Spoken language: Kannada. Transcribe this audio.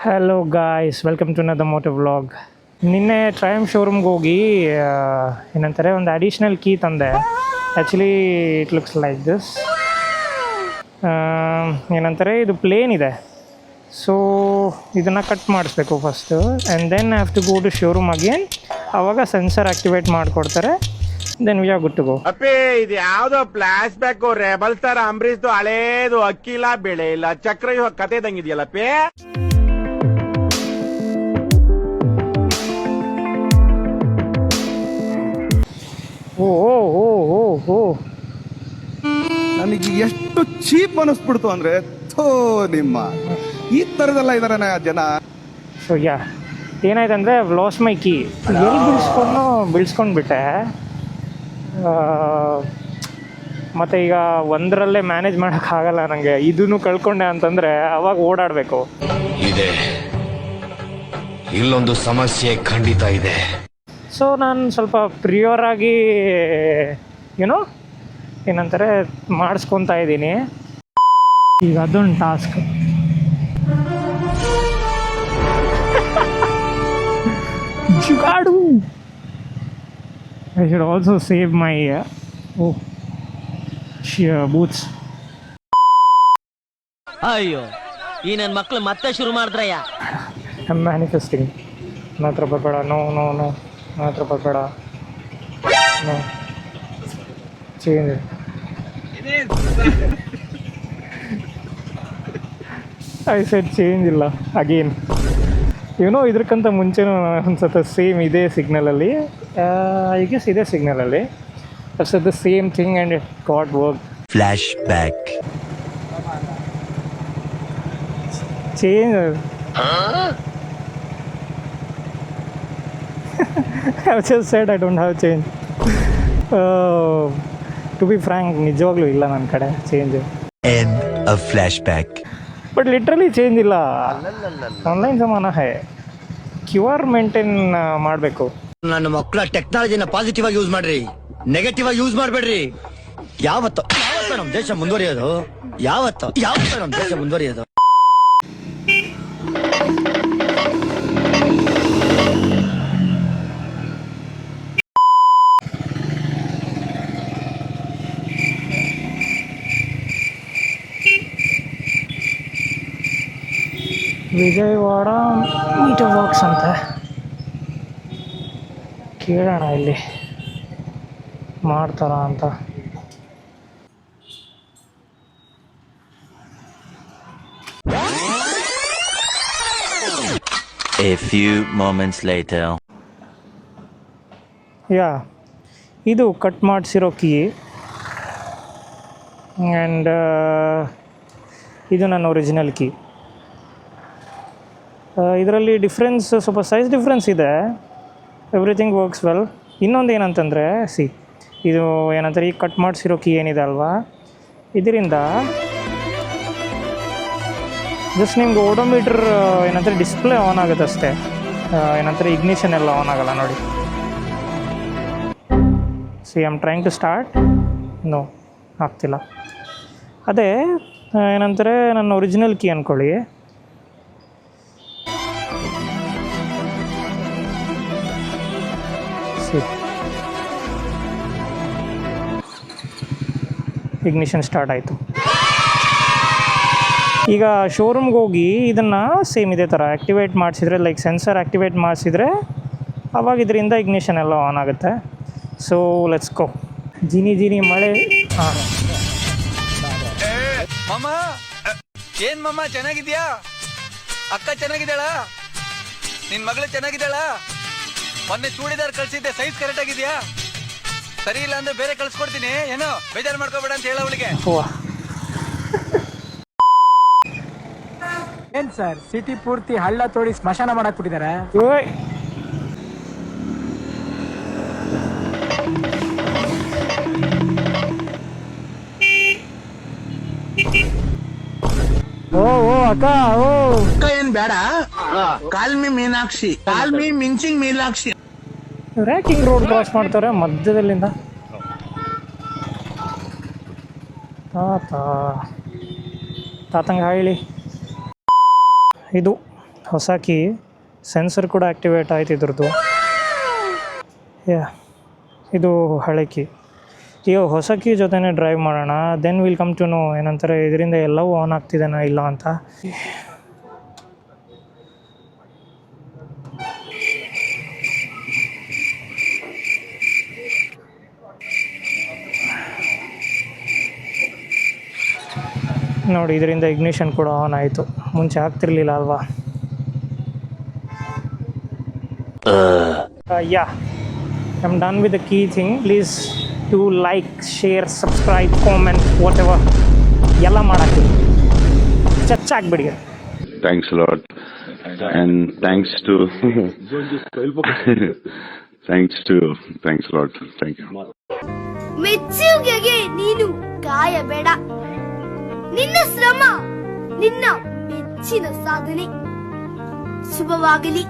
Hello guys, welcome to another moto vlog. ನಿನ್ನೆ ಟ್ರಯಂಫ್ ಶೋರೂಮ್ಗೆ ಹೋಗಿ ಏನಂತಾರೆ ಒಂದು ಅಡಿಷ್ನಲ್ ಕೀ ತಂದೆ. Actually it looks like this. ಏನಂತಾರೆ ಇದು ಪ್ಲೇನ್ ಇದೆ, ಸೊ ಇದನ್ನು ಕಟ್ ಮಾಡಿಸ್ಬೇಕು first and then have to go to showroom again. ಆವಾಗ ಸೆನ್ಸರ್ ಆ್ಯಕ್ಟಿವೇಟ್ ಮಾಡಿಕೊಡ್ತಾರೆ, then we are good to go. ಅಪ್ಪೇ ಇದು ಯಾವ್ದೋ ಫ್ಲಾಶ್ ಬ್ಯಾಕ್ ರೆಬಲ್ ಸ್ಟಾರ್ ಅಂಬರೀಶ್ದು ಹಳೇದು ಅಕ್ಕಿಲ್ಲ ಬೆಳೆ ಇಲ್ಲ ಚಕ್ರವ್ಯೂಹ ಕತೆ ತಂಗಿದ್ಯಲ್ಲಪ್ಪೇ. ಓ ಓ ಓ ಓ ನನಗೆ ಎಷ್ಟು ಚೀಪ್ ಅನಿಸ್ಬಿಡ್ತು ಅಂದ್ರೆ ಥೋ ನಿಮ್ಮ ಈ ಥರದೆಲ್ಲ ಇದಾರೆ ಜನ. ಸೊ ಯಾ ಏನಾಯ್ತಂದರೆ ಲಾಸ್ ಮೈ ಕೀ ಎಲ್ಲಿ ಬಿಡಿಸ್ಕೊಂಡ್ಬಿಟ್ಟೆ. ಮತ್ತು ಈಗ ಒಂದರಲ್ಲೇ ಮ್ಯಾನೇಜ್ ಮಾಡೋಕ್ಕಾಗಲ್ಲ ನನಗೆ. ಇದನ್ನು ಕಳ್ಕೊಂಡೆ ಅಂತಂದರೆ ಅವಾಗ ಓಡಾಡಬೇಕು. ಇದೆ, ಇಲ್ಲೊಂದು ಸಮಸ್ಯೆ ಖಂಡಿತ ಇದೆ. ಸೊ ನಾನು ಸ್ವಲ್ಪ ಪ್ರಿಯೋರಾಗಿ ಏನಂತಾರೆ ಮಾಡಿಸ್ಕೊತಾ ಇದ್ದೀನಿ. ಈಗ ಅದೊಂದು task. Jugaad. I should also save my boots. ಅಯ್ಯೋ, ಈ ನನ್ನ ಮಕ್ಳು ಮತ್ತೆ ಶುರು ಮಾಡಿದ್ರಯ್ಯ. I am manifesting. ನನ್ನ ಹತ್ರ ಬರಬೇಡ. ನೋ ನೋ ನೋ, ನನ್ನ ಹತ್ರ ಬರಬೇಡ. No change. I said change ಇಲ್ಲ ಅಗೇನ್. ಇದಕ್ಕಿಂತ ಮುಂಚೆನೂ ಅನ್ಸುತ್ತೆ ಸೇಮ್ ಇದೇ ಸಿಗ್ನಲಲ್ಲಿ, ಐ ಗೆಸ್ ಇದೇ ಸಿಗ್ನಲಲ್ಲಿ the same thing and it got work. Flash back. Change. I just said I don't have change. To be frank, ನಿಜವಾಗ್ಲೂ ಇಲ್ಲ ನನ್ನ ಕಡೆ change. End of flashback. But literally change ಇಲ್ಲ. ಆನ್ಲೈನ್ ಜಮಾನ ಹೇ, ಕ್ಯೂ ಆರ್ ಮೇಂಟೈನ್ ಮಾಡಬೇಕು. ನನ್ನ ಮಕ್ಕಳ ಟೆಕ್ನಾಲಜಿನ ಪಾಸಿಟಿವ್ ಆಗಿ ಯೂಸ್ ಮಾಡ್ರಿ, ನೆಗೆಟಿವ್ ಆಗಿ ಯೂಸ್ ಮಾಡಬೇಡ್ರಿ. ಯಾವತ್ತು ನಮ್ಮ ದೇಶ ಮುಂದುವರಿಯೋದು, ಯಾವತ್ತು ನಮ್ಮ ದೇಶ ಮುಂದುವರಿಯೋದು. ವಿಜಯವಾಡ ಮೀಟರ್ ವರ್ಕ್ಸ್ ಅಂತ ಕೇಳೋಣ ಇಲ್ಲಿ ಮಾಡ್ತಾರ ಅಂತ. A few moments later. ಯಾ, ಇದು ಕಟ್ ಮಾಡಿಸಿರೋ ಕೀ ಆ್ಯಂಡ್ ಇದು ನನ್ನ ಒರಿಜಿನಲ್ ಕೀ. ಇದರಲ್ಲಿ ಡಿಫ್ರೆನ್ಸ್, ಸ್ವಲ್ಪ ಸೈಜ್ ಡಿಫ್ರೆನ್ಸ್ ಇದೆ. Everything works well. ಇನ್ನೊಂದು ಏನಂತಂದರೆ ಇದು ಏನಂತಾರೆ, ಈ ಕಟ್ ಮಾಡಿಸಿರೋ ಕೀ ಏನಿದೆ ಅಲ್ವಾ, ಇದರಿಂದ ಜಸ್ಟ್ ನಿಮ್ಗೆ ಓಡೋಮೀಟ್ರ್ ಏನಂತಾರೆ ಡಿಸ್ಪ್ಲೇ ಆನ್ ಆಗುತ್ತೆ ಅಷ್ಟೇ. ಏನಂತಾರೆ ಇಗ್ನಿಷನ್ ಎಲ್ಲ ಆನ್ ಆಗಲ್ಲ ನೋಡಿ. See I am trying to start, no ಆಗ್ತಿಲ್ಲ. ಅದೇ ಏನಂತಾರೆ ನನ್ನ ಒರಿಜಿನಲ್ ಕೀ ಅಂದ್ಕೊಳ್ಳಿ. ಇಗ್ನಿಷನ್ ಸ್ಟಾರ್ಟ್ ಆಯಿತು. ಈಗ ಶೋರೂಮ್ಗೆ ಹೋಗಿ ಇದನ್ನು ಸೇಮ್ ಇದೇ ಥರ ಆ್ಯಕ್ಟಿವೇಟ್ ಮಾಡಿಸಿದ್ರೆ, ಲೈಕ್ ಸೆನ್ಸರ್ ಆ್ಯಕ್ಟಿವೇಟ್ ಮಾಡಿಸಿದ್ರೆ ಆವಾಗ ಇದರಿಂದ ಇಗ್ನಿಷನ್ ಎಲ್ಲ ಆನ್ ಆಗುತ್ತೆ. So let's go. ಜಿನಿ ಮಳೆ. ಹಾಂ ಮಾಮ, ಏನ್ ಮಾಮ ಚೆನ್ನಾಗಿದ್ಯಾ? ಅಕ್ಕ ಚೆನ್ನಾಗಿದ್ದಾಳ? ನಿನ್ ಮಗಳು ಚೆನ್ನಾಗಿದ್ದಾಳ? ಮೊನ್ನೆ ಚೂಡಿದಾರ್ ಕಳ್ಸಿದ್ದೆ, ಸೈಜ್ ಕರೆಕ್ಟ್ ಆಗಿದ್ಯಾ? ಸರಿ ಇಲ್ಲ ಅಂದ್ರೆ ಬೇರೆ ಕಳ್ಸ್ಕೊಡ್ತೀನಿ, ಏನೋ ಬೇಜಾರು ಮಾಡ್ಕೋಬೇಡ ಅಂತ ಹೇಳ ಅವಳಿಗೆ. ಏನ್ ಸರ್, ಸಿಟಿ ಪೂರ್ತಿ ಹಳ್ಳ ತೋಡಿ ಸ್ಮಶಾನ ಮಾಡಕ್ ಬಿಟ್ಟಿದ್ದಾರೆ. ಓ ಅಕ್ಕ, ಓ ಅಕ್ಕ ಏನ್ ಬೇಡ, ಕಾಲ್ಮಿ ಮೀನಾಕ್ಷಿ, ಕಾಲ್ಮಿ ಮಿಂಚಿಂಗ್ ಮೀನಾಕ್ಷಿ. ರ್ಯಾಕಿಂಗ್ ರೋಡ್ ಕ್ರಾಸ್ ಮಾಡ್ತಾರೆ ಮಧ್ಯದಲ್ಲಿಂದ. ತಾತಂಗೆ ಹೇಳಿ. ಇದು ಹೊಸ ಕೀ, ಸೆನ್ಸರ್ ಕೂಡ ಆ್ಯಕ್ಟಿವೇಟ್ ಆಯ್ತು ಇದ್ರದ್ದು. ಯಾ, ಇದು ಹಳೆ ಕೀ. ಈಗ ಹೊಸ ಕೀ ಜೊತೆನೇ ಡ್ರೈವ್ ಮಾಡೋಣ, then will come to know ಏನಂತಾರೆ ಇದರಿಂದ ಎಲ್ಲವೂ ಆನ್ ಆಗ್ತಿದೆನಾ ಇಲ್ಲ ಅಂತ. ನೋಡಿ, ಇದರಿಂದ ಇಗ್ನಿಷನ್ ಕೂಡ ಆನ್ ಆಯಿತು, ಮುಂಚೆ ಆಗ್ತಿರ್ಲಿಲ್ಲ ಅಲ್ವಾ. Yeah, I am done with the key thing. Please to like, share, subscribe, comment, whatever ಎಲ್ಲ ಮಾಡಾಕಿ ಚಚ್ಚಾಕ್ಬಿಡಿ. Thanks a lot. And thanks to thanks a lot. Thank you. ಮೆಚ್ಚುಗೆಗೆ ನೀನು ಕಾಯಬೇಡ. ನಿನ್ನ ಶ್ರಮ ನಿನ್ನ ಮೆಚ್ಚಿನ ಸಾಧನೆ. ಶುಭವಾಗಲಿ.